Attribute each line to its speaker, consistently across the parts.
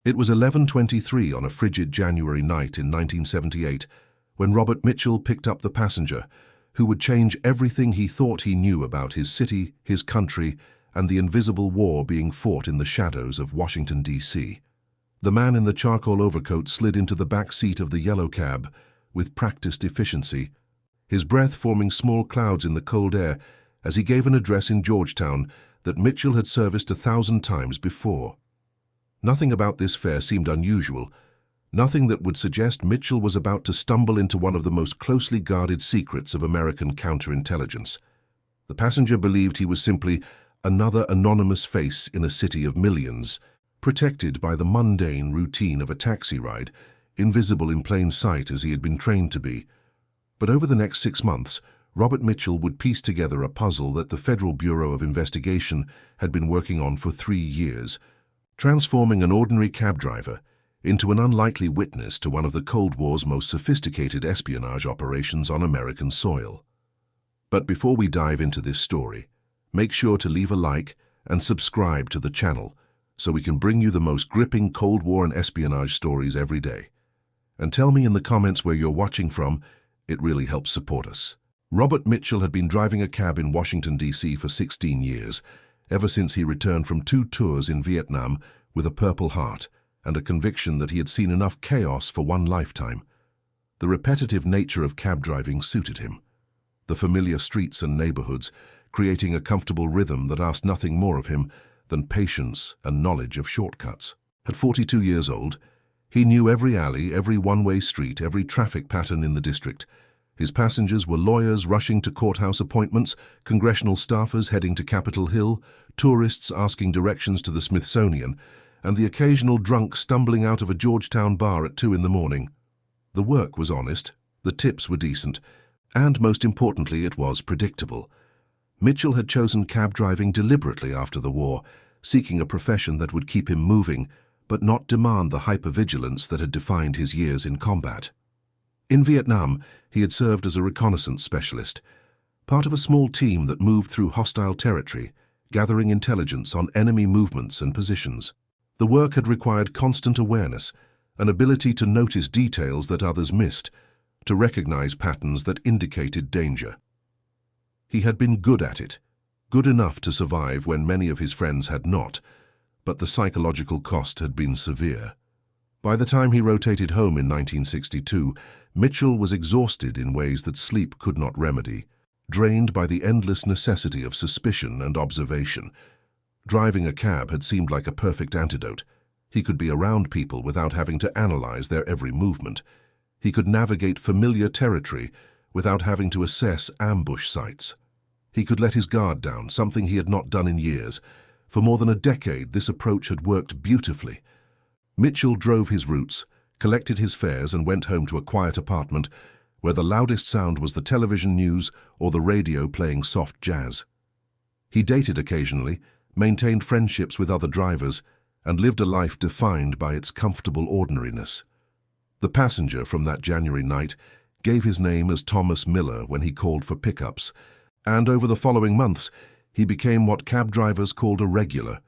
Speaker 1: It was 11:23 on a frigid January night in 1978 when Robert Mitchell picked up the passenger who would change everything he thought he knew about his city, his country, and the invisible war being fought in the shadows of Washington, D.C. The man in the charcoal overcoat slid into the back seat of the yellow cab with practiced efficiency, his breath forming small clouds in the cold air as he gave an address in Georgetown that Mitchell had serviced 1,000 times before. Nothing about this fare seemed unusual, nothing that would suggest Mitchell was about to stumble into one of the most closely guarded secrets of American counterintelligence. The passenger believed he was simply another anonymous face in a city of millions, protected by the mundane routine of a taxi ride, invisible in plain sight as he had been trained to be. But over the next 6 months, Robert Mitchell would piece together a puzzle that the Federal Bureau of Investigation had been working on for 3 years, transforming an ordinary cab driver into an unlikely witness to one of the Cold War's most sophisticated espionage operations on American soil. But before we dive into this story, make sure to leave a like and subscribe to the channel so we can bring you the most gripping Cold War and espionage stories every day. And tell me in the comments where you're watching from, it really helps support us. Robert Mitchell had been driving a cab in Washington, D.C. for 16 years, ever since he returned from 2 tours in Vietnam with a Purple Heart and a conviction that he had seen enough chaos for one lifetime. The repetitive nature of cab driving suited him. The familiar streets and neighborhoods, creating a comfortable rhythm that asked nothing more of him than patience and knowledge of shortcuts. At 42 years old, he knew every alley, every one-way street, every traffic pattern in the district. His passengers were lawyers rushing to courthouse appointments, congressional staffers heading to Capitol Hill, tourists asking directions to the Smithsonian, and the occasional drunk stumbling out of a Georgetown bar at 2 in the morning. The work was honest, the tips were decent, and most importantly, it was predictable. Mitchell had chosen cab driving deliberately after the war, seeking a profession that would keep him moving, but not demand the hypervigilance that had defined his years in combat. In Vietnam, he had served as a reconnaissance specialist, part of a small team that moved through hostile territory, gathering intelligence on enemy movements and positions. The work had required constant awareness, an ability to notice details that others missed, to recognize patterns that indicated danger. He had been good at it, good enough to survive when many of his friends had not, but the psychological cost had been severe. By the time he rotated home in 1962, Mitchell was exhausted in ways that sleep could not remedy, drained by the endless necessity of suspicion and observation. Driving a cab had seemed like a perfect antidote. He could be around people without having to analyze their every movement. He could navigate familiar territory without having to assess ambush sites. He could let his guard down, something he had not done in years. For more than a decade, this approach had worked beautifully. Mitchell drove his routes, collected his fares, and went home to a quiet apartment where the loudest sound was the television news or the radio playing soft jazz. He dated occasionally, maintained friendships with other drivers, and lived a life defined by its comfortable ordinariness. The passenger from that January night gave his name as Thomas Miller when he called for pickups, and over the following months, he became what cab drivers called a regular.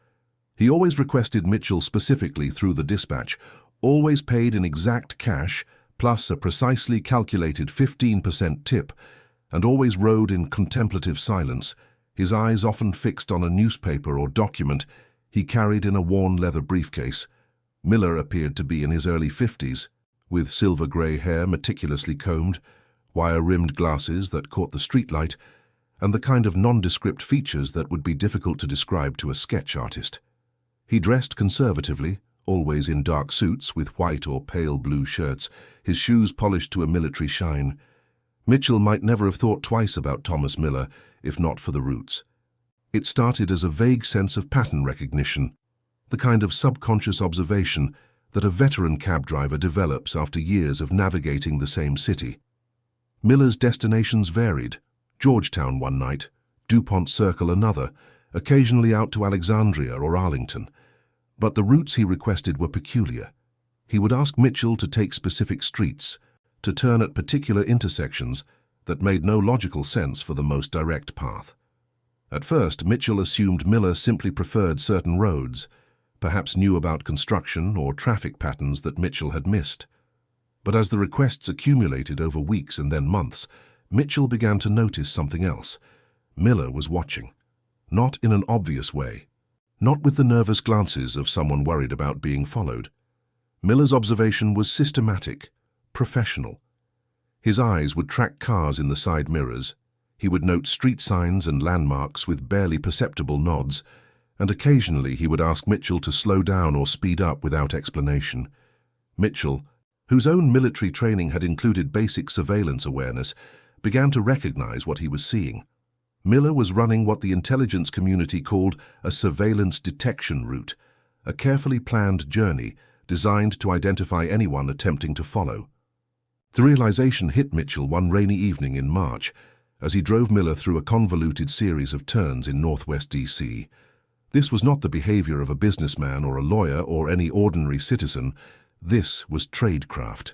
Speaker 1: He always requested Mitchell specifically through the dispatch, always paid in exact cash, plus a precisely calculated 15% tip, and always rode in contemplative silence, his eyes often fixed on a newspaper or document he carried in a worn leather briefcase. Miller appeared to be in his early 50s, with silver-gray hair meticulously combed, wire-rimmed glasses that caught the streetlight, and the kind of nondescript features that would be difficult to describe to a sketch artist. He dressed conservatively, always in dark suits with white or pale blue shirts, his shoes polished to a military shine. Mitchell might never have thought twice about Thomas Miller if not for the roots. It started as a vague sense of pattern recognition, the kind of subconscious observation that a veteran cab driver develops after years of navigating the same city. Miller's destinations varied: Georgetown one night, DuPont Circle another, occasionally out to Alexandria or Arlington. But the routes he requested were peculiar. He would ask Mitchell to take specific streets, to turn at particular intersections that made no logical sense for the most direct path. At first, Mitchell assumed Miller simply preferred certain roads, perhaps knew about construction or traffic patterns that Mitchell had missed. But as the requests accumulated over weeks and then months, Mitchell began to notice something else. Miller was watching. Not in an obvious way. Not with the nervous glances of someone worried about being followed. Miller's observation was systematic, professional. His eyes would track cars in the side mirrors. He would note street signs and landmarks with barely perceptible nods, and occasionally he would ask Mitchell to slow down or speed up without explanation. Mitchell, whose own military training had included basic surveillance awareness, began to recognize what he was seeing. Miller was running what the intelligence community called a surveillance detection route, a carefully planned journey designed to identify anyone attempting to follow. The realization hit Mitchell one rainy evening in March as he drove Miller through a convoluted series of turns in northwest D.C. This was not the behavior of a businessman or a lawyer or any ordinary citizen. This was tradecraft.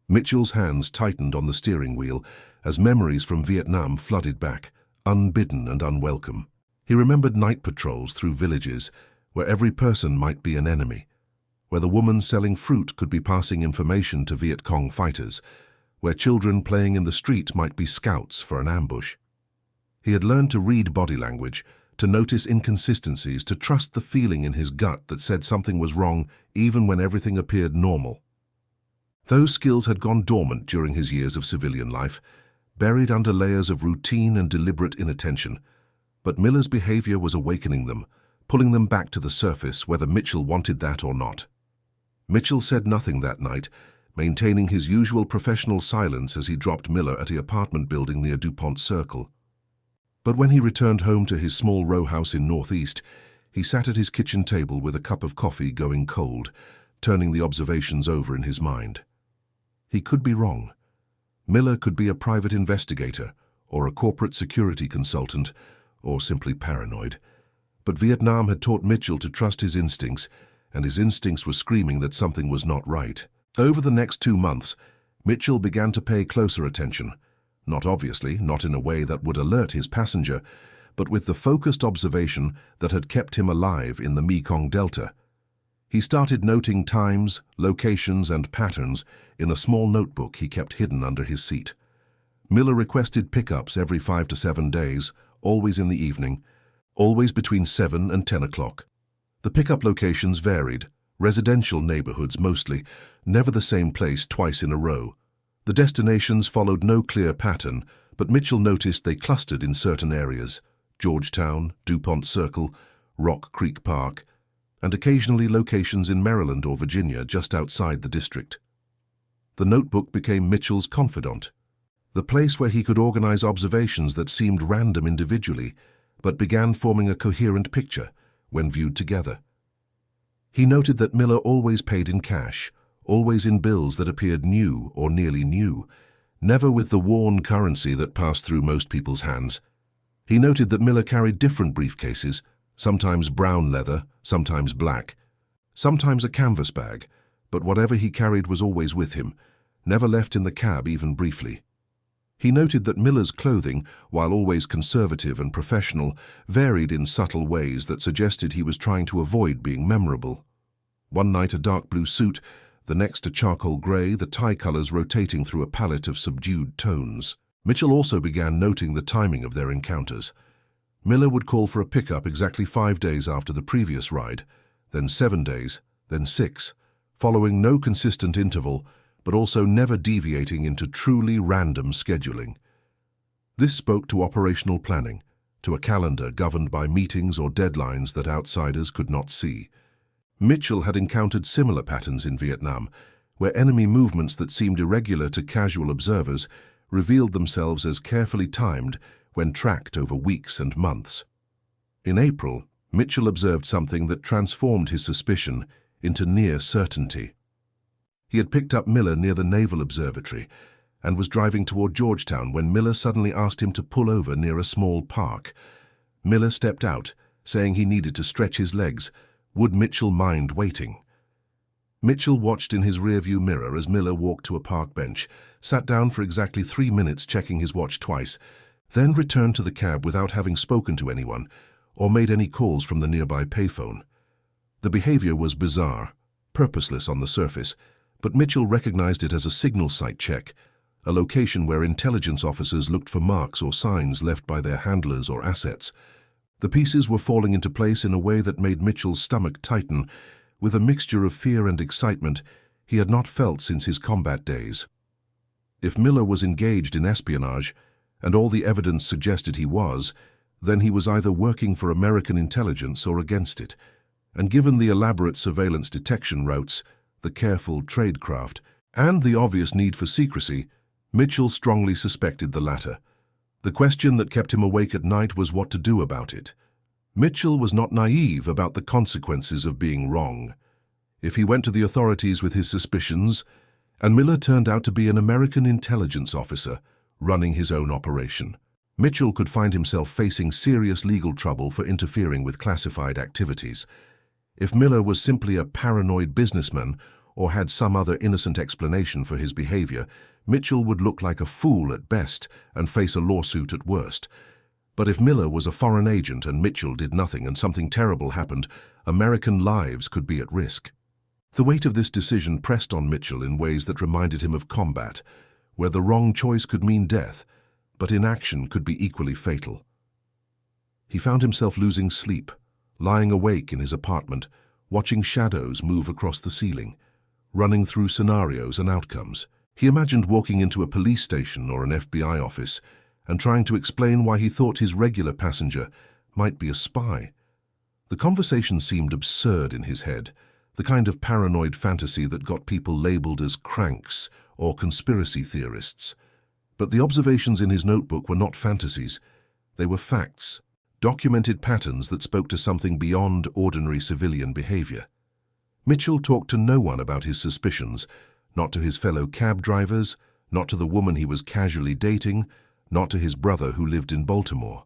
Speaker 1: Mitchell's hands tightened on the steering wheel as memories from Vietnam flooded back, unbidden and unwelcome. He remembered night patrols through villages where every person might be an enemy, where the woman selling fruit could be passing information to Viet Cong fighters, where children playing in the street might be scouts for an ambush. He had learned to read body language, to notice inconsistencies, to trust the feeling in his gut that said something was wrong even when everything appeared normal. Those skills had gone dormant during his years of civilian life, buried under layers of routine and deliberate inattention, but Miller's behavior was awakening them, pulling them back to the surface whether Mitchell wanted that or not. Mitchell said nothing that night, maintaining his usual professional silence as he dropped Miller at the apartment building near DuPont Circle. But when he returned home to his small row house in Northeast, he sat at his kitchen table with a cup of coffee going cold, turning the observations over in his mind. He could be wrong. Miller could be a private investigator, or a corporate security consultant, or simply paranoid. But Vietnam had taught Mitchell to trust his instincts, and his instincts were screaming that something was not right. Over the next 2 months, Mitchell began to pay closer attention. Not obviously, not in a way that would alert his passenger, but with the focused observation that had kept him alive in the Mekong Delta. He started noting times, locations, and patterns in a small notebook he kept hidden under his seat. Miller requested pickups every 5 to 7 days, always in the evening, always between 7 and 10 o'clock. The pickup locations varied, residential neighborhoods mostly, never the same place twice in a row. The destinations followed no clear pattern, but Mitchell noticed they clustered in certain areas: Georgetown, DuPont Circle, Rock Creek Park, and occasionally locations in Maryland or Virginia just outside the district. The notebook became Mitchell's confidant, the place where he could organize observations that seemed random individually, but began forming a coherent picture when viewed together. He noted that Miller always paid in cash, always in bills that appeared new or nearly new, never with the worn currency that passed through most people's hands. He noted that Miller carried different briefcases, sometimes brown leather, sometimes black, sometimes a canvas bag, but whatever he carried was always with him, never left in the cab even briefly. He noted that Miller's clothing, while always conservative and professional, varied in subtle ways that suggested he was trying to avoid being memorable. One night a dark blue suit, the next a charcoal gray, the tie colors rotating through a palette of subdued tones. Mitchell also began noting the timing of their encounters. Miller would call for a pickup exactly 5 days after the previous ride, then 7 days, then 6, following no consistent interval, but also never deviating into truly random scheduling. This spoke to operational planning, to a calendar governed by meetings or deadlines that outsiders could not see. Mitchell had encountered similar patterns in Vietnam, where enemy movements that seemed irregular to casual observers revealed themselves as carefully timed when tracked over weeks and months. In April, Mitchell observed something that transformed his suspicion into near certainty. He had picked up Miller near the Naval Observatory and was driving toward Georgetown when Miller suddenly asked him to pull over near a small park. Miller stepped out, saying he needed to stretch his legs. Would Mitchell mind waiting? Mitchell watched in his rearview mirror as Miller walked to a park bench, sat down for exactly 3 minutes checking his watch twice, then returned to the cab without having spoken to anyone or made any calls from the nearby payphone. The behavior was bizarre, purposeless on the surface, but Mitchell recognized it as a signal site check, a location where intelligence officers looked for marks or signs left by their handlers or assets. The pieces were falling into place in a way that made Mitchell's stomach tighten, with a mixture of fear and excitement he had not felt since his combat days. If Miller was engaged in espionage, and all the evidence suggested he was, then he was either working for American intelligence or against it. And given the elaborate surveillance detection routes, the careful tradecraft, and the obvious need for secrecy, Mitchell strongly suspected the latter. The question that kept him awake at night was what to do about it. Mitchell was not naive about the consequences of being wrong. If he went to the authorities with his suspicions, and Miller turned out to be an American intelligence officer running his own operation, Mitchell could find himself facing serious legal trouble for interfering with classified activities. If Miller was simply a paranoid businessman or had some other innocent explanation for his behavior, Mitchell would look like a fool at best and face a lawsuit at worst. But if Miller was a foreign agent and Mitchell did nothing and something terrible happened, American lives could be at risk. The weight of this decision pressed on Mitchell in ways that reminded him of combat, where the wrong choice could mean death, but inaction could be equally fatal. He found himself losing sleep, lying awake in his apartment, watching shadows move across the ceiling, running through scenarios and outcomes. He imagined walking into a police station or an FBI office and trying to explain why he thought his regular passenger might be a spy. The conversation seemed absurd in his head, the kind of paranoid fantasy that got people labeled as cranks or conspiracy theorists. But the observations in his notebook were not fantasies. They were facts, documented patterns that spoke to something beyond ordinary civilian behavior. Mitchell talked to no one about his suspicions, not to his fellow cab drivers, not to the woman he was casually dating, not to his brother who lived in Baltimore.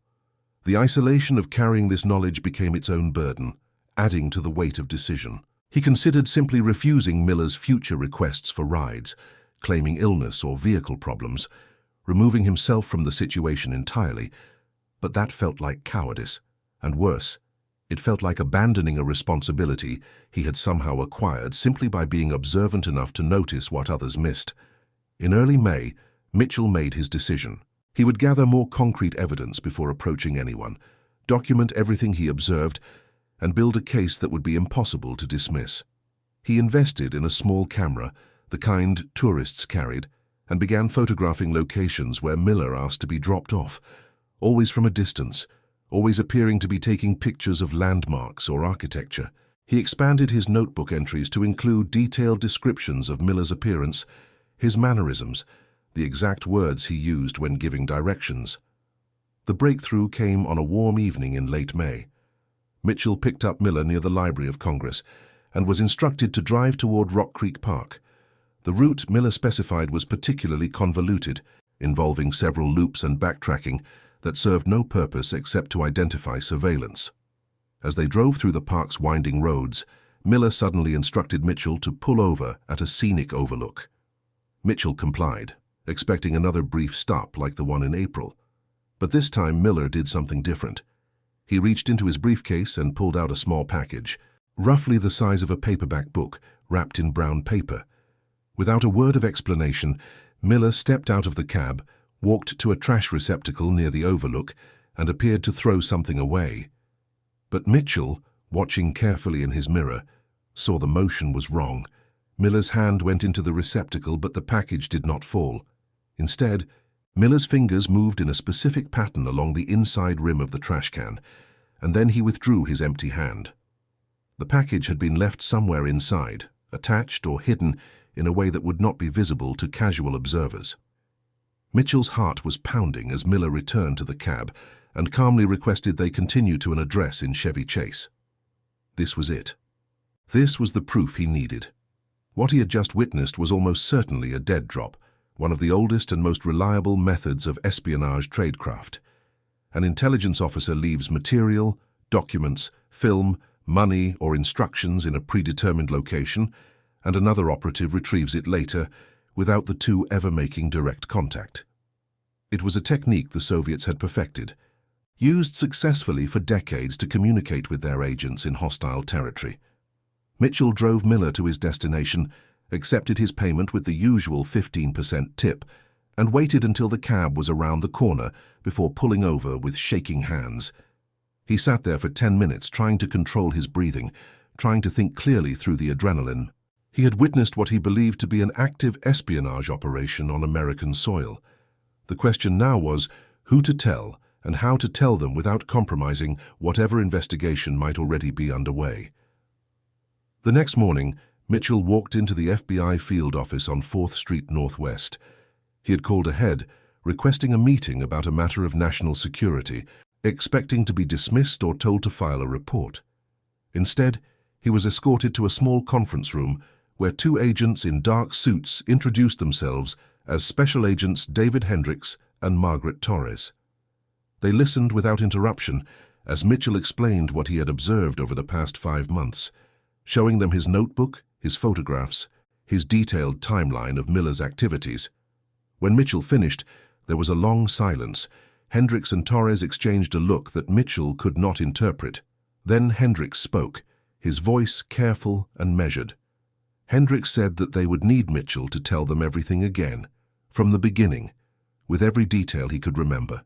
Speaker 1: The isolation of carrying this knowledge became its own burden, adding to the weight of decision. He considered simply refusing Miller's future requests for rides, claiming illness or vehicle problems, removing himself from the situation entirely, but that felt like cowardice, and worse, it felt like abandoning a responsibility he had somehow acquired simply by being observant enough to notice what others missed. In early May, Mitchell made his decision. He would gather more concrete evidence before approaching anyone, document everything he observed, and build a case that would be impossible to dismiss. He invested in a small camera, the kind tourists carried, and began photographing locations where Miller asked to be dropped off, always from a distance, always appearing to be taking pictures of landmarks or architecture. He expanded his notebook entries to include detailed descriptions of Miller's appearance, his mannerisms, the exact words he used when giving directions. The breakthrough came on a warm evening in late May. Mitchell picked up Miller near the Library of Congress and was instructed to drive toward Rock Creek Park. The route Miller specified was particularly convoluted, involving several loops and backtracking that served no purpose except to identify surveillance. As they drove through the park's winding roads, Miller suddenly instructed Mitchell to pull over at a scenic overlook. Mitchell complied, expecting another brief stop like the one in April. But this time Miller did something different. He reached into his briefcase and pulled out a small package, roughly the size of a paperback book, wrapped in brown paper. Without a word of explanation, Miller stepped out of the cab, walked to a trash receptacle near the overlook, and appeared to throw something away. But Mitchell, watching carefully in his mirror, saw the motion was wrong. Miller's hand went into the receptacle, but the package did not fall. Instead, Miller's fingers moved in a specific pattern along the inside rim of the trash can, and then he withdrew his empty hand. The package had been left somewhere inside, attached or hidden in a way that would not be visible to casual observers. Mitchell's heart was pounding as Miller returned to the cab and calmly requested they continue to an address in Chevy Chase. This was it. This was the proof he needed. What he had just witnessed was almost certainly a dead drop, one of the oldest and most reliable methods of espionage tradecraft. An intelligence officer leaves material, documents, film, money, or instructions in a predetermined location, and another operative retrieves it later, without the two ever making direct contact. It was a technique the Soviets had perfected, used successfully for decades to communicate with their agents in hostile territory. Mitchell drove Miller to his destination, accepted his payment with the usual 15% tip, and waited until the cab was around the corner before pulling over with shaking hands. He sat there for 10 minutes trying to control his breathing, trying to think clearly through the adrenaline. He had witnessed what he believed to be an active espionage operation on American soil. The question now was who to tell and how to tell them without compromising whatever investigation might already be underway. The next morning, Mitchell walked into the FBI field office on 4th Street Northwest. He had called ahead, requesting a meeting about a matter of national security, expecting to be dismissed or told to file a report. Instead, he was escorted to a small conference room where two agents in dark suits introduced themselves as Special Agents David Hendricks and Margaret Torres. They listened without interruption as Mitchell explained what he had observed over the past 5 months, showing them his notebook, his photographs, his detailed timeline of Miller's activities. When Mitchell finished, there was a long silence. Hendricks and Torres exchanged a look that Mitchell could not interpret. Then Hendricks spoke, his voice careful and measured. Hendricks said that they would need Mitchell to tell them everything again, from the beginning, with every detail he could remember.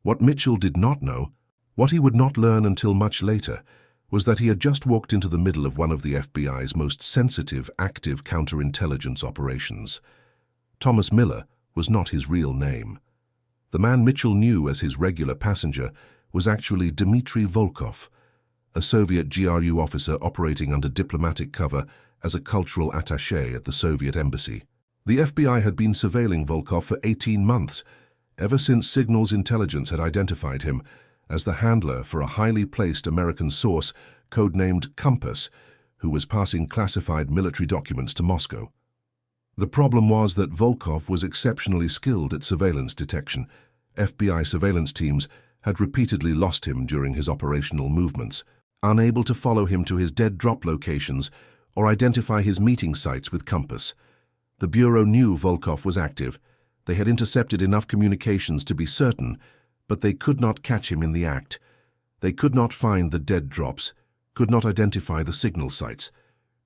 Speaker 1: What Mitchell did not know, what he would not learn until much later, was that he had just walked into the middle of one of the FBI's most sensitive, active counterintelligence operations. Thomas Miller was not his real name. The man Mitchell knew as his regular passenger was actually Dmitry Volkov, a Soviet GRU officer operating under diplomatic cover as a cultural attaché at the Soviet embassy. The FBI had been surveilling Volkov for 18 months, ever since Signals Intelligence had identified him as the handler for a highly placed American source codenamed Compass, who was passing classified military documents to Moscow. The problem was that Volkov was exceptionally skilled at surveillance detection. FBI surveillance teams had repeatedly lost him during his operational movements, unable to follow him to his dead drop locations or identify his meeting sites with Compass. The Bureau knew Volkov was active. They had intercepted enough communications to be certain, but they could not catch him in the act. They could not find the dead drops, could not identify the signal sites,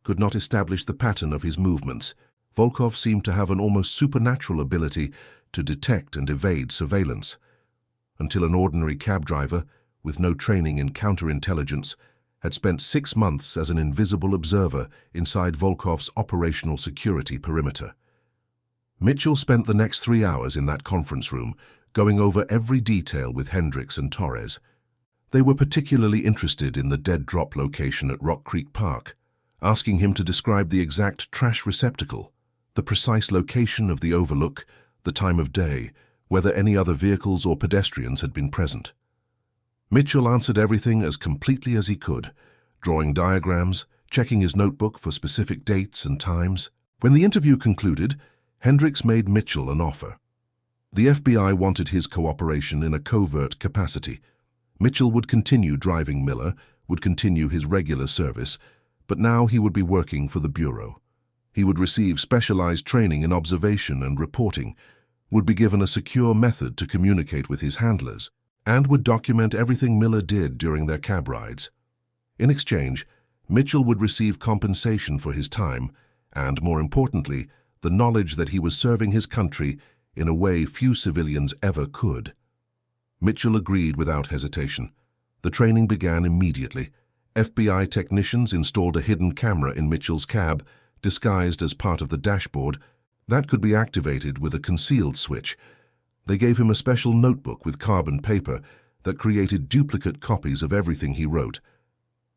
Speaker 1: could not establish the pattern of his movements. Volkov seemed to have an almost supernatural ability to detect and evade surveillance, until an ordinary cab driver, with no training in counterintelligence, had spent 6 months as an invisible observer inside Volkov's operational security perimeter. Mitchell spent the next 3 hours in that conference room, going over every detail with Hendricks and Torres. They were particularly interested in the dead drop location at Rock Creek Park, asking him to describe the exact trash receptacle, the precise location of the overlook, the time of day, whether any other vehicles or pedestrians had been present. Mitchell answered everything as completely as he could, drawing diagrams, checking his notebook for specific dates and times. When the interview concluded, Hendricks made Mitchell an offer. The FBI wanted his cooperation in a covert capacity. Mitchell would continue driving Miller, would continue his regular service, but now he would be working for the Bureau. He would receive specialized training in observation and reporting, would be given a secure method to communicate with his handlers, and would document everything Miller did during their cab rides. In exchange, Mitchell would receive compensation for his time and, more importantly, the knowledge that he was serving his country in a way few civilians ever could. Mitchell agreed without hesitation. The training began immediately. FBI technicians installed a hidden camera in Mitchell's cab, disguised as part of the dashboard, that could be activated with a concealed switch. They gave him a special notebook with carbon paper that created duplicate copies of everything he wrote.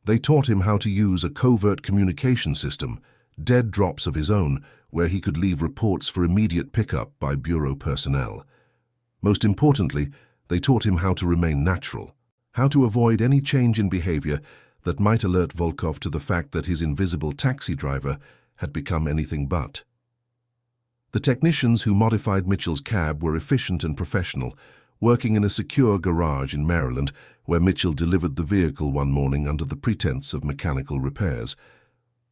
Speaker 1: They taught him how to use a covert communication system, dead drops of his own, where he could leave reports for immediate pickup by Bureau personnel. Most importantly, they taught him how to remain natural, how to avoid any change in behavior that might alert Volkov to the fact that his invisible taxi driver had become anything but. The technicians who modified Mitchell's cab were efficient and professional, working in a secure garage in Maryland where Mitchell delivered the vehicle one morning under the pretense of mechanical repairs.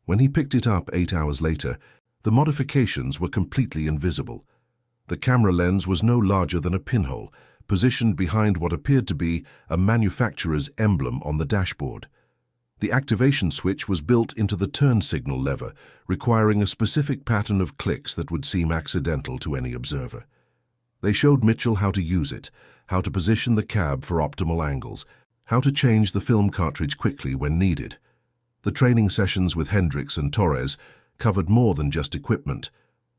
Speaker 1: When he picked it up 8 hours later, the modifications were completely invisible. The camera lens was no larger than a pinhole, positioned behind what appeared to be a manufacturer's emblem on the dashboard. The activation switch was built into the turn signal lever, requiring a specific pattern of clicks that would seem accidental to any observer. They showed Mitchell how to use it, how to position the cab for optimal angles, how to change the film cartridge quickly when needed. The training sessions with Hendricks and Torres covered more than just equipment.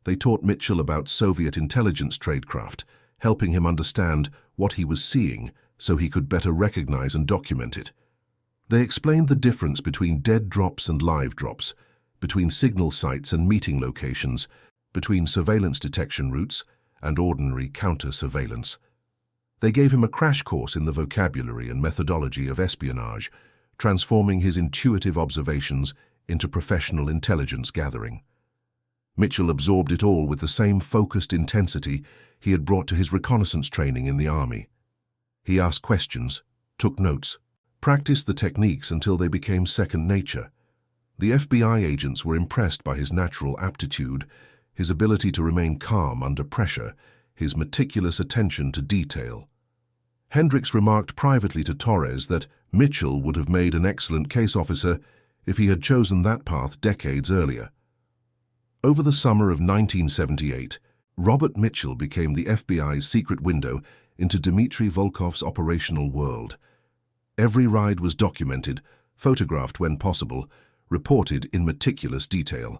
Speaker 1: They taught Mitchell about Soviet intelligence tradecraft, helping him understand what he was seeing so he could better recognize and document it. They explained the difference between dead drops and live drops, between signal sites and meeting locations, between surveillance detection routes and ordinary counter-surveillance. They gave him a crash course in the vocabulary and methodology of espionage, transforming his intuitive observations into professional intelligence gathering. Mitchell absorbed it all with the same focused intensity he had brought to his reconnaissance training in the Army. He asked questions, took notes, practiced the techniques until they became second nature. The FBI agents were impressed by his natural aptitude, his ability to remain calm under pressure, his meticulous attention to detail. Hendricks remarked privately to Torres that Mitchell would have made an excellent case officer if he had chosen that path decades earlier. Over the summer of 1978, Robert Mitchell became the FBI's secret window into Dmitry Volkov's operational world. Every ride was documented, photographed when possible, reported in meticulous detail.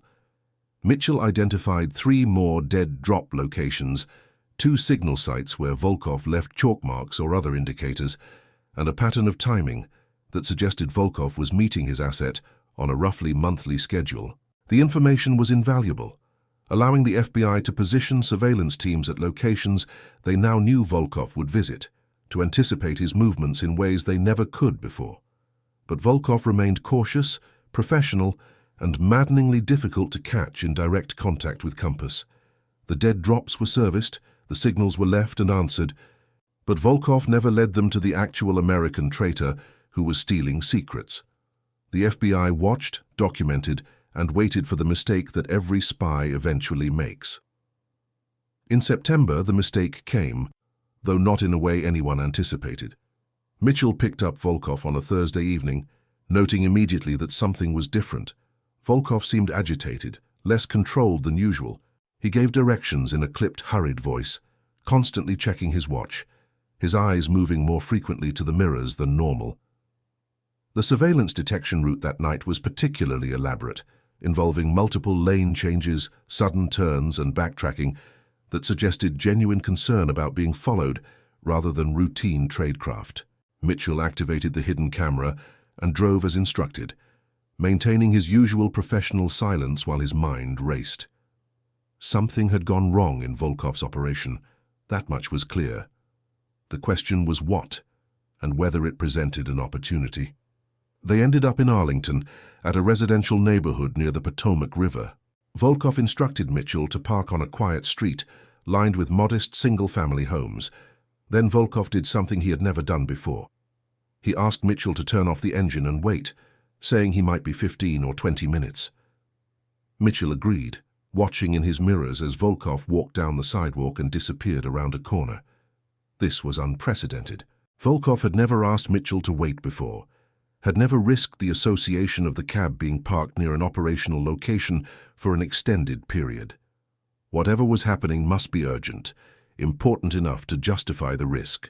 Speaker 1: Mitchell identified 3 more dead drop locations, 2 signal sites where Volkov left chalk marks or other indicators, and a pattern of timing that suggested Volkov was meeting his asset on a roughly monthly schedule. The information was invaluable, allowing the FBI to position surveillance teams at locations they now knew Volkov would visit, to anticipate his movements in ways they never could before. But Volkov remained cautious, professional, and maddeningly difficult to catch in direct contact with Compass. The dead drops were serviced, the signals were left and answered, but Volkov never led them to the actual American traitor who was stealing secrets. The FBI watched, documented, and waited for the mistake that every spy eventually makes. In September, the mistake came, though not in a way anyone anticipated. Mitchell picked up Volkov on a Thursday evening, noting immediately that something was different. Volkov seemed agitated, less controlled than usual. He gave directions in a clipped, hurried voice, constantly checking his watch, his eyes moving more frequently to the mirrors than normal. The surveillance detection route that night was particularly elaborate, involving multiple lane changes, sudden turns, and backtracking that suggested genuine concern about being followed rather than routine tradecraft. Mitchell activated the hidden camera and drove as instructed, maintaining his usual professional silence while his mind raced. Something had gone wrong in Volkov's operation. That much was clear. The question was what, and whether it presented an opportunity. They ended up in Arlington, at a residential neighborhood near the Potomac River. Volkov instructed Mitchell to park on a quiet street, lined with modest single-family homes. Then Volkov did something he had never done before. He asked Mitchell to turn off the engine and wait, saying he might be 15 or 20 minutes. Mitchell agreed, watching in his mirrors as Volkov walked down the sidewalk and disappeared around a corner. This was unprecedented. Volkov had never asked Mitchell to wait before, had never risked the association of the cab being parked near an operational location for an extended period. Whatever was happening must be urgent, important enough to justify the risk.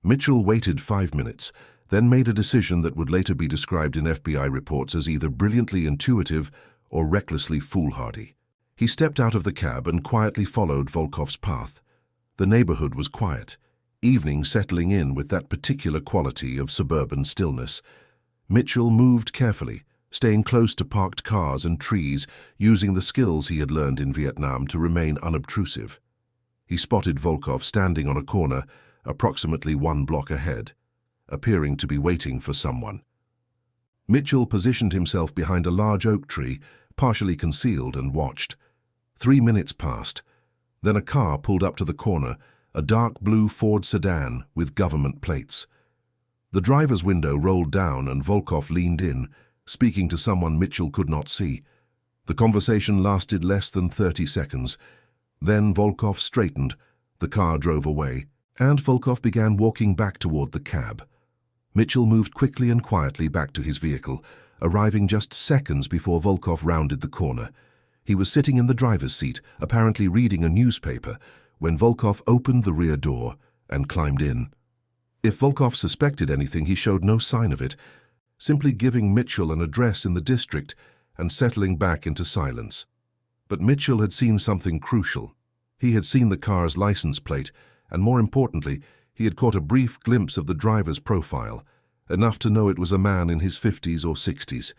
Speaker 1: Mitchell waited 5 minutes, then made a decision that would later be described in FBI reports as either brilliantly intuitive or recklessly foolhardy. He stepped out of the cab and quietly followed Volkov's path. The neighborhood was quiet, evening settling in with that particular quality of suburban stillness. Mitchell moved carefully, staying close to parked cars and trees, using the skills he had learned in Vietnam to remain unobtrusive. He spotted Volkov standing on a corner, approximately 1 block ahead, appearing to be waiting for someone. Mitchell positioned himself behind a large oak tree, partially concealed, and watched. 3 minutes passed. Then a car pulled up to the corner, a dark blue Ford sedan with government plates. The driver's window rolled down and Volkov leaned in, speaking to someone Mitchell could not see. The conversation lasted less than 30 seconds. Then Volkov straightened, the car drove away, and Volkov began walking back toward the cab. Mitchell moved quickly and quietly back to his vehicle, arriving just seconds before Volkov rounded the corner. He was sitting in the driver's seat, apparently reading a newspaper, when Volkov opened the rear door and climbed in. If Volkov suspected anything, he showed no sign of it, simply giving Mitchell an address in the district and settling back into silence. But Mitchell had seen something crucial. He had seen the car's license plate, and more importantly, he had caught a brief glimpse of the driver's profile, enough to know it was a man in his 50s or 60s,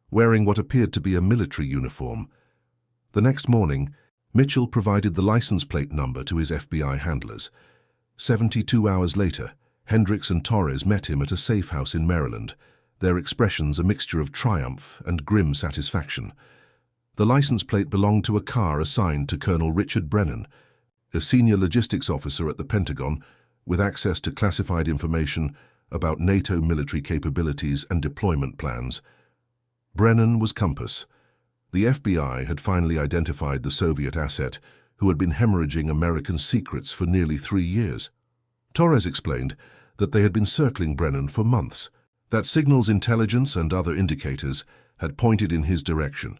Speaker 1: wearing what appeared to be a military uniform. The next morning, Mitchell provided the license plate number to his FBI handlers. 72 hours later, Hendricks and Torres met him at a safe house in Maryland, their expressions a mixture of triumph and grim satisfaction. The license plate belonged to a car assigned to Colonel Richard Brennan, a senior logistics officer at the Pentagon with access to classified information about NATO military capabilities and deployment plans. Brennan was Compass. The FBI had finally identified the Soviet asset who had been hemorrhaging American secrets for nearly 3 years. Torres explained that they had been circling Brennan for months, that signals intelligence and other indicators had pointed in his direction,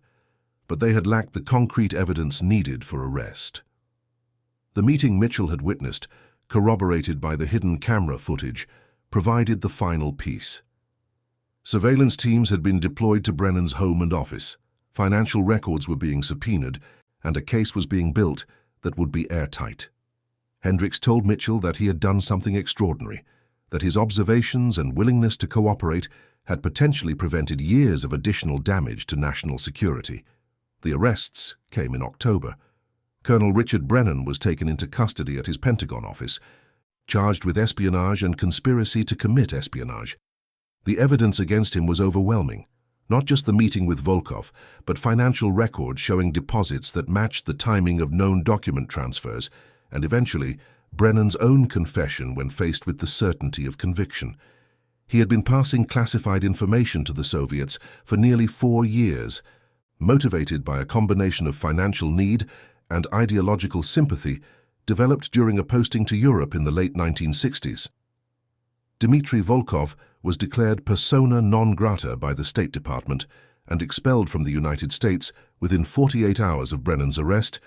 Speaker 1: but they had lacked the concrete evidence needed for arrest. The meeting Mitchell had witnessed, corroborated by the hidden camera footage, provided the final piece. Surveillance teams had been deployed to Brennan's home and office, financial records were being subpoenaed, and a case was being built that would be airtight. Hendricks told Mitchell that he had done something extraordinary, that his observations and willingness to cooperate had potentially prevented years of additional damage to national security. The arrests came in October. Colonel Richard Brennan was taken into custody at his Pentagon office, charged with espionage and conspiracy to commit espionage. The evidence against him was overwhelming. Not just the meeting with Volkov, but financial records showing deposits that matched the timing of known document transfers, and eventually, Brennan's own confession when faced with the certainty of conviction. He had been passing classified information to the Soviets for nearly 4 years, motivated by a combination of financial need and ideological sympathy developed during a posting to Europe in the late 1960s. Dmitry Volkov was declared persona non grata by the State Department and expelled from the United States within 48 hours of Brennan's arrest,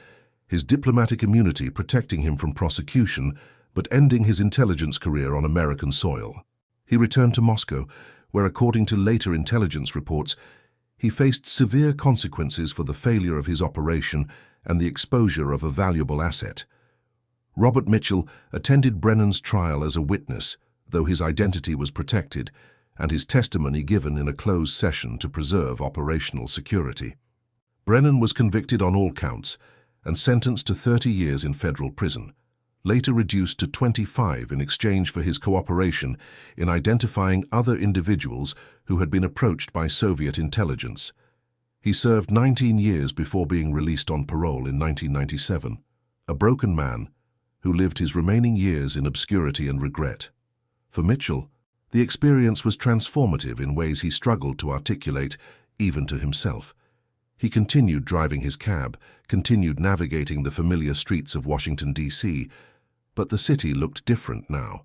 Speaker 1: his diplomatic immunity protecting him from prosecution but ending his intelligence career on American soil. He returned to Moscow, where, according to later intelligence reports, he faced severe consequences for the failure of his operation and the exposure of a valuable asset. Robert Mitchell attended Brennan's trial as a witness, though his identity was protected, and his testimony given in a closed session to preserve operational security. Brennan was convicted on all counts and sentenced to 30 years in federal prison, later reduced to 25 in exchange for his cooperation in identifying other individuals who had been approached by Soviet intelligence. He served 19 years before being released on parole in 1997, a broken man who lived his remaining years in obscurity and regret. For Mitchell, the experience was transformative in ways he struggled to articulate, even to himself. He continued driving his cab, continued navigating the familiar streets of Washington, D.C., but the city looked different now.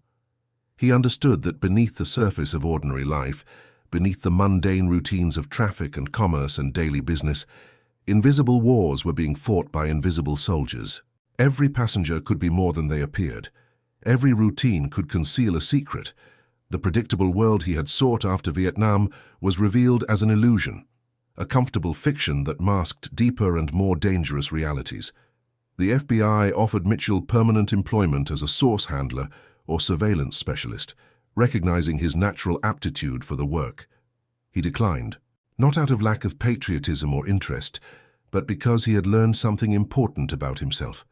Speaker 1: He understood that beneath the surface of ordinary life, beneath the mundane routines of traffic and commerce and daily business, invisible wars were being fought by invisible soldiers. Every passenger could be more than they appeared. Every routine could conceal a secret. The predictable world he had sought after Vietnam was revealed as an illusion, a comfortable fiction that masked deeper and more dangerous realities. The FBI offered Mitchell permanent employment as a source handler or surveillance specialist, recognizing his natural aptitude for the work. He declined, not out of lack of patriotism or interest, but because he had learned something important about himself.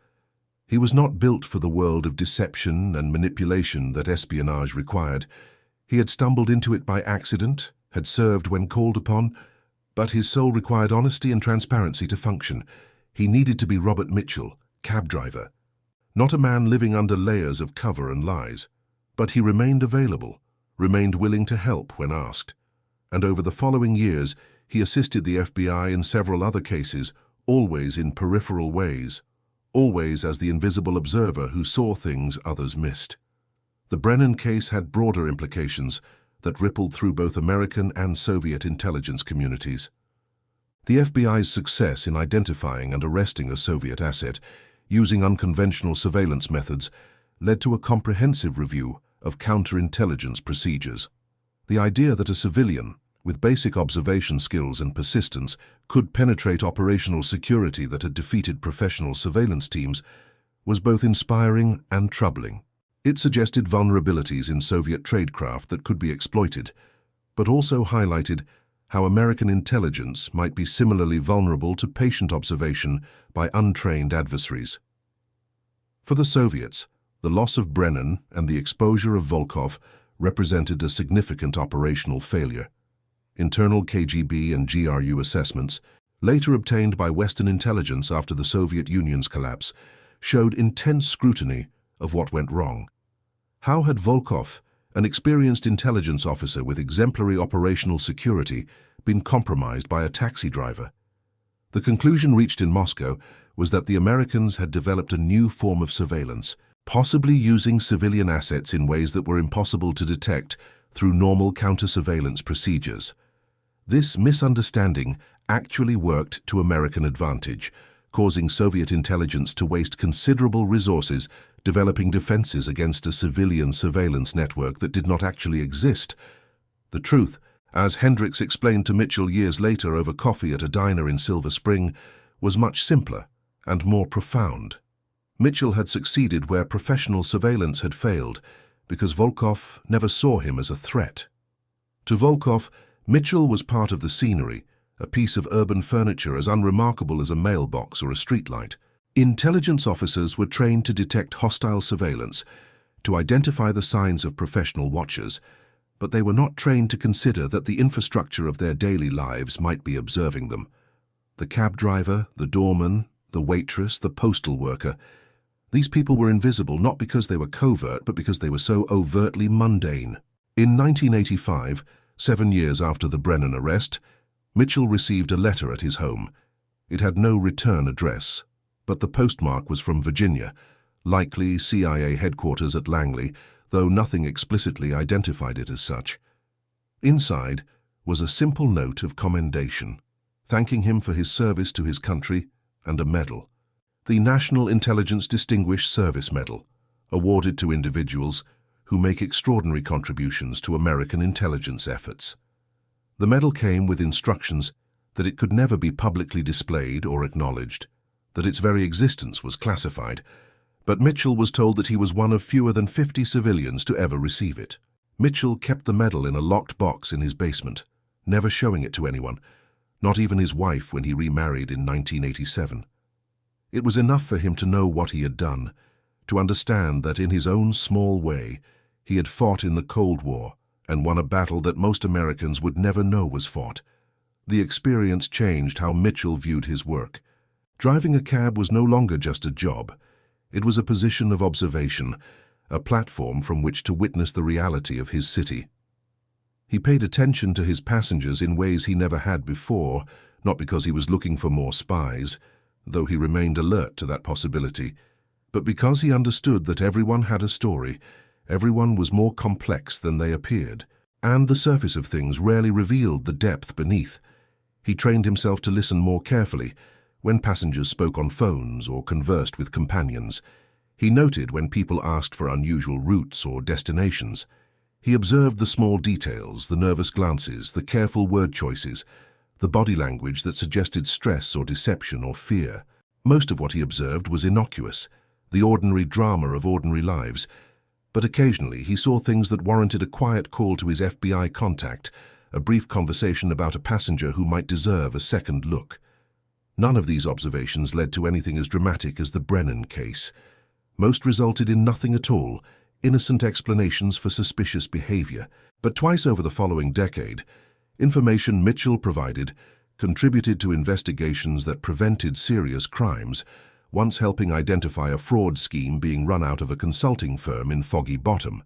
Speaker 1: He was not built for the world of deception and manipulation that espionage required. He had stumbled into it by accident, had served when called upon, but his soul required honesty and transparency to function. He needed to be Robert Mitchell, cab driver, not a man living under layers of cover and lies. But he remained available, remained willing to help when asked. And over the following years, he assisted the FBI in several other cases, always in peripheral ways, always as the invisible observer who saw things others missed. The Brennan case had broader implications, that rippled through both American and Soviet intelligence communities. The FBI's success in identifying and arresting a Soviet asset using unconventional surveillance methods led to a comprehensive review of counterintelligence procedures. The idea that a civilian, with basic observation skills and persistence, could penetrate operational security that had defeated professional surveillance teams was both inspiring and troubling. It suggested vulnerabilities in Soviet tradecraft that could be exploited, but also highlighted how American intelligence might be similarly vulnerable to patient observation by untrained adversaries. For the Soviets, the loss of Brennan and the exposure of Volkov represented a significant operational failure. Internal KGB and GRU assessments, later obtained by Western intelligence after the Soviet Union's collapse, showed intense scrutiny of what went wrong. How had Volkov, an experienced intelligence officer with exemplary operational security, been compromised by a taxi driver? The conclusion reached in Moscow was that the Americans had developed a new form of surveillance, possibly using civilian assets in ways that were impossible to detect through normal counter-surveillance procedures. This misunderstanding actually worked to American advantage, causing Soviet intelligence to waste considerable resources developing defenses against a civilian surveillance network that did not actually exist. The truth, as Hendricks explained to Mitchell years later over coffee at a diner in Silver Spring, was much simpler and more profound. Mitchell had succeeded where professional surveillance had failed because Volkov never saw him as a threat. To Volkov, Mitchell was part of the scenery, a piece of urban furniture as unremarkable as a mailbox or a streetlight. Intelligence officers were trained to detect hostile surveillance, to identify the signs of professional watchers, but they were not trained to consider that the infrastructure of their daily lives might be observing them. The cab driver, the doorman, the waitress, the postal worker, these people were invisible not because they were covert, but because they were so overtly mundane. In 1985, 7 years after the Brennan arrest, Mitchell received a letter at his home. It had no return address, but the postmark was from Virginia, likely CIA headquarters at Langley, though nothing explicitly identified it as such. Inside was a simple note of commendation, thanking him for his service to his country, and a medal. The National Intelligence Distinguished Service Medal, awarded to individuals who make extraordinary contributions to American intelligence efforts. The medal came with instructions that it could never be publicly displayed or acknowledged, that its very existence was classified, but Mitchell was told that he was one of fewer than 50 civilians to ever receive it. Mitchell kept the medal in a locked box in his basement, never showing it to anyone, not even his wife when he remarried in 1987. It was enough for him to know what he had done, to understand that in his own small way, he had fought in the Cold War and won a battle that most Americans would never know was fought. The experience changed how Mitchell viewed his work. Driving a cab was no longer just a job. It was a position of observation, a platform from which to witness the reality of his city. He paid attention to his passengers in ways he never had before, not because he was looking for more spies, though he remained alert to that possibility, but because he understood that everyone had a story, everyone was more complex than they appeared, and the surface of things rarely revealed the depth beneath. He trained himself to listen more carefully when passengers spoke on phones or conversed with companions. He noted when people asked for unusual routes or destinations. He observed the small details, the nervous glances, the careful word choices, the body language that suggested stress or deception or fear. Most of what he observed was innocuous, the ordinary drama of ordinary lives, but occasionally he saw things that warranted a quiet call to his FBI contact, a brief conversation about a passenger who might deserve a second look. None of these observations led to anything as dramatic as the Brennan case. Most resulted in nothing at all, innocent explanations for suspicious behavior. But twice over the following decade, information Mitchell provided contributed to investigations that prevented serious crimes, once helping identify a fraud scheme being run out of a consulting firm in Foggy Bottom,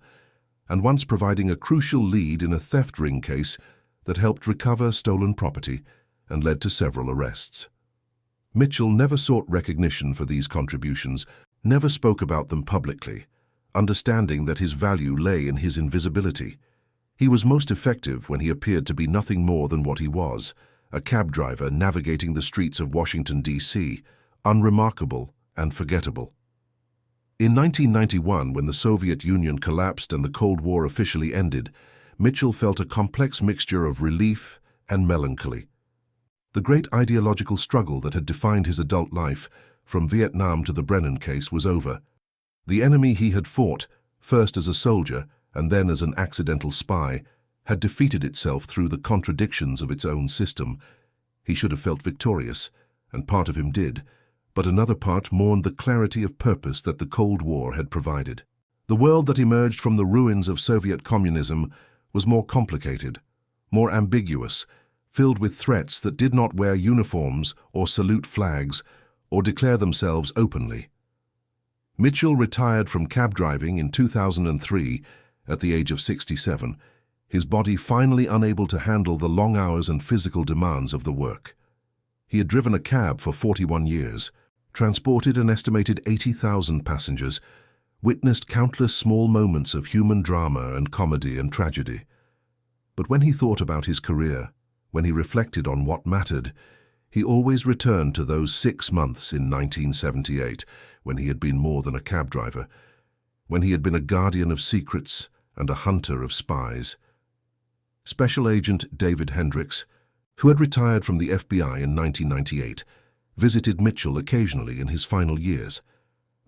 Speaker 1: and once providing a crucial lead in a theft ring case that helped recover stolen property and led to several arrests. Mitchell never sought recognition for these contributions, never spoke about them publicly, understanding that his value lay in his invisibility. He was most effective when he appeared to be nothing more than what he was, a cab driver navigating the streets of Washington, D.C., unremarkable and forgettable. In 1991, when the Soviet Union collapsed and the Cold War officially ended, Mitchell felt a complex mixture of relief and melancholy. The great ideological struggle that had defined his adult life, from Vietnam to the Brennan case, was over. The enemy he had fought, first as a soldier and then as an accidental spy, had defeated itself through the contradictions of its own system. He should have felt victorious, and part of him did, but another part mourned the clarity of purpose that the Cold War had provided. The world that emerged from the ruins of Soviet communism was more complicated, more ambiguous, filled with threats that did not wear uniforms or salute flags or declare themselves openly. Mitchell retired from cab driving in 2003 at the age of 67, his body finally unable to handle the long hours and physical demands of the work. He had driven a cab for 41 years, transported an estimated 80,000 passengers, witnessed countless small moments of human drama and comedy and tragedy. But when he thought about his career, when he reflected on what mattered, he always returned to those 6 months in 1978, when he had been more than a cab driver, when he had been a guardian of secrets and a hunter of spies. Special Agent David Hendricks, who had retired from the FBI in 1998, visited Mitchell occasionally in his final years.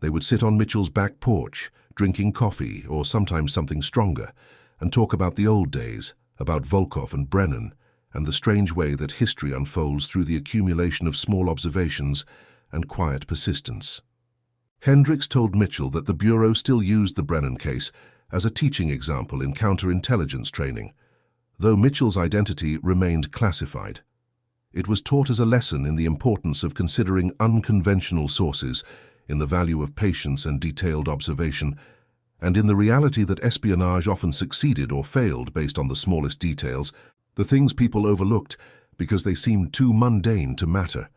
Speaker 1: They would sit on Mitchell's back porch, drinking coffee or sometimes something stronger, and talk about the old days, about Volkov and Brennan, and the strange way that history unfolds through the accumulation of small observations and quiet persistence. Hendricks told Mitchell that the Bureau still used the Brennan case as a teaching example in counterintelligence training, though Mitchell's identity remained classified. It was taught as a lesson in the importance of considering unconventional sources, in the value of patience and detailed observation, and in the reality that espionage often succeeded or failed based on the smallest details, the things people overlooked because they seemed too mundane to matter.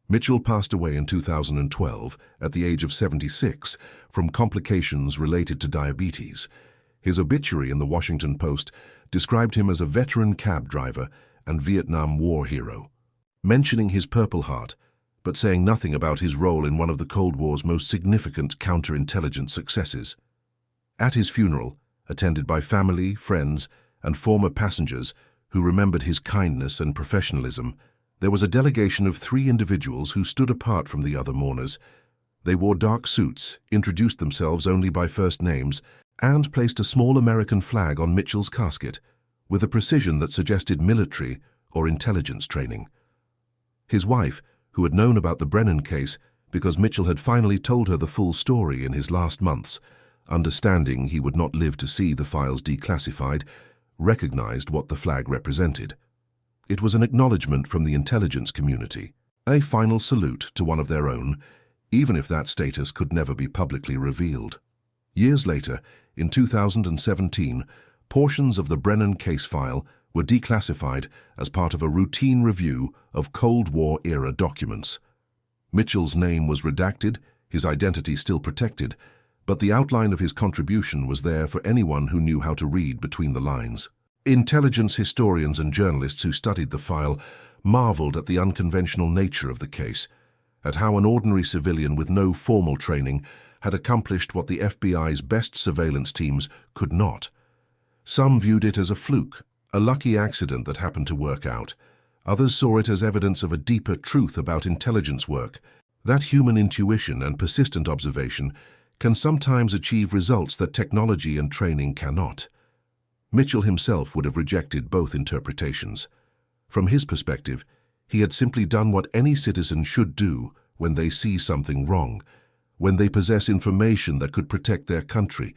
Speaker 1: Mitchell passed away in 2012 at the age of 76 from complications related to diabetes. His obituary in the Washington Post described him as a veteran cab driver and Vietnam War hero, mentioning his Purple Heart, but saying nothing about his role in one of the Cold War's most significant counterintelligence successes. At his funeral, attended by family, friends, and former passengers who remembered his kindness and professionalism, there was a delegation of 3 individuals who stood apart from the other mourners. They wore dark suits, introduced themselves only by first names, and placed a small American flag on Mitchell's casket, with a precision that suggested military or intelligence training. His wife, who had known about the Brennan case because Mitchell had finally told her the full story in his last months, understanding he would not live to see the files declassified, recognized what the flag represented. It was an acknowledgement from the intelligence community, a final salute to one of their own, even if that status could never be publicly revealed. Years later, in 2017, portions of the Brennan case file were declassified as part of a routine review of Cold War-era documents. Mitchell's name was redacted, his identity still protected, but the outline of his contribution was there for anyone who knew how to read between the lines. Intelligence historians and journalists who studied the file marveled at the unconventional nature of the case, at how an ordinary civilian with no formal training had accomplished what the FBI's best surveillance teams could not. Some viewed it as a fluke, a lucky accident that happened to work out. Others saw it as evidence of a deeper truth about intelligence work, that human intuition and persistent observation can sometimes achieve results that technology and training cannot. Mitchell himself would have rejected both interpretations. From his perspective, he had simply done what any citizen should do when they see something wrong, when they possess information that could protect their country.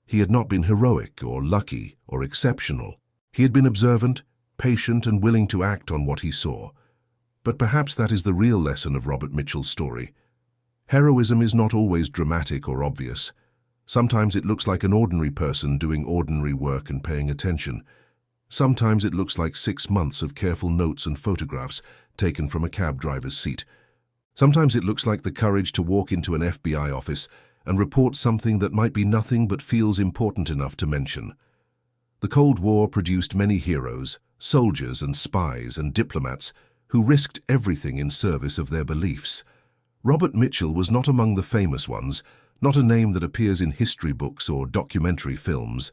Speaker 1: He had not been heroic or lucky or exceptional. He had been observant, patient, and willing to act on what he saw. But perhaps that is the real lesson of Robert Mitchell's story. Heroism is not always dramatic or obvious. Sometimes it looks like an ordinary person doing ordinary work and paying attention. Sometimes it looks like 6 months of careful notes and photographs taken from a cab driver's seat. Sometimes it looks like the courage to walk into an FBI office and report something that might be nothing but feels important enough to mention. The Cold War produced many heroes, soldiers and spies and diplomats who risked everything in service of their beliefs. Robert Mitchell was not among the famous ones, not a name that appears in history books or documentary films,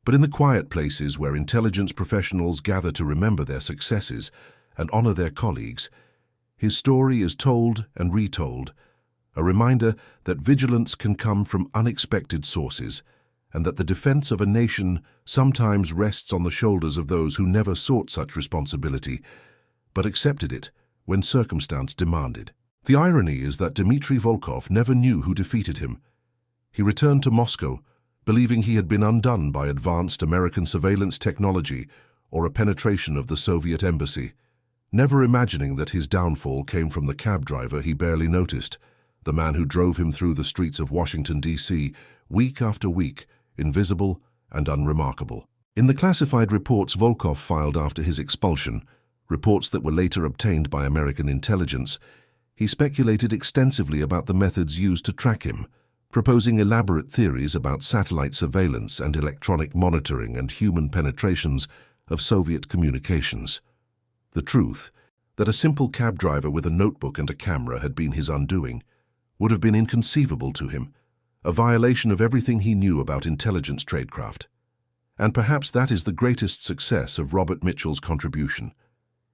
Speaker 1: but in the quiet places where intelligence professionals gather to remember their successes and honor their colleagues. His story is told and retold, a reminder that vigilance can come from unexpected sources, and that the defense of a nation sometimes rests on the shoulders of those who never sought such responsibility, but accepted it when circumstance demanded. The irony is that Dmitry Volkov never knew who defeated him. He returned to Moscow, believing he had been undone by advanced American surveillance technology or a penetration of the Soviet embassy, never imagining that his downfall came from the cab driver he barely noticed, the man who drove him through the streets of Washington, D.C., week after week, invisible and unremarkable. In the classified reports Volkov filed after his expulsion, reports that were later obtained by American intelligence, he speculated extensively about the methods used to track him, proposing elaborate theories about satellite surveillance and electronic monitoring and human penetrations of Soviet communications. The truth, that a simple cab driver with a notebook and a camera had been his undoing, would have been inconceivable to him, a violation of everything he knew about intelligence tradecraft. And perhaps that is the greatest success of Robert Mitchell's contribution.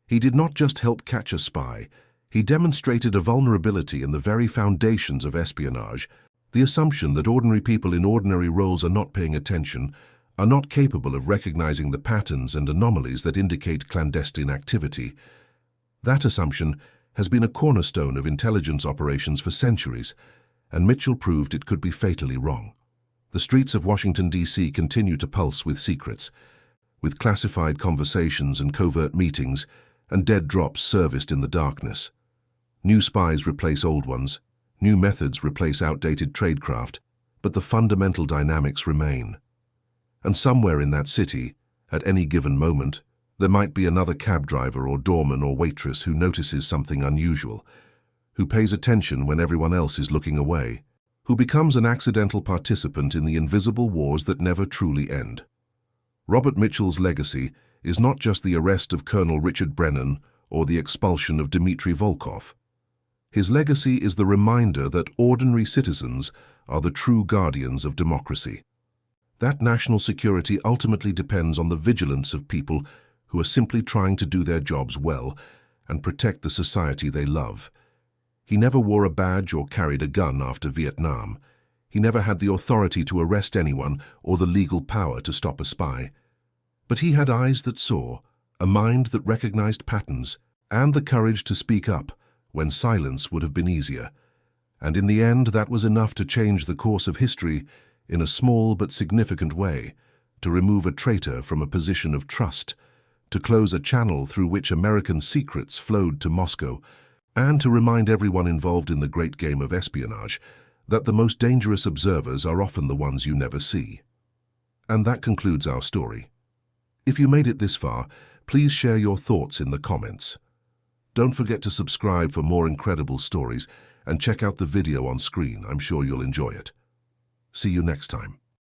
Speaker 1: He did not just help catch a spy, he demonstrated a vulnerability in the very foundations of espionage, the assumption that ordinary people in ordinary roles are not paying attention, are not capable of recognizing the patterns and anomalies that indicate clandestine activity. That assumption has been a cornerstone of intelligence operations for centuries, and Mitchell proved it could be fatally wrong. The streets of Washington, D.C. continue to pulse with secrets, with classified conversations and covert meetings, and dead drops serviced in the darkness. New spies replace old ones, new methods replace outdated tradecraft, but the fundamental dynamics remain. And somewhere in that city, at any given moment, there might be another cab driver or doorman or waitress who notices something unusual, who pays attention when everyone else is looking away, who becomes an accidental participant in the invisible wars that never truly end. Robert Mitchell's legacy is not just the arrest of Colonel Richard Brennan or the expulsion of Dmitry Volkov. His legacy is the reminder that ordinary citizens are the true guardians of democracy. That national security ultimately depends on the vigilance of people who are simply trying to do their jobs well and protect the society they love. He never wore a badge or carried a gun after Vietnam. He never had the authority to arrest anyone or the legal power to stop a spy. But he had eyes that saw, a mind that recognized patterns, and the courage to speak up when silence would have been easier. And in the end, that was enough to change the course of history in a small but significant way, to remove a traitor from a position of trust, to close a channel through which American secrets flowed to Moscow, and to remind everyone involved in the great game of espionage that the most dangerous observers are often the ones you never see. And that concludes our story. If you made it this far, please share your thoughts in the comments. Don't forget to subscribe for more incredible stories and check out the video on screen. I'm sure you'll enjoy it. See you next time.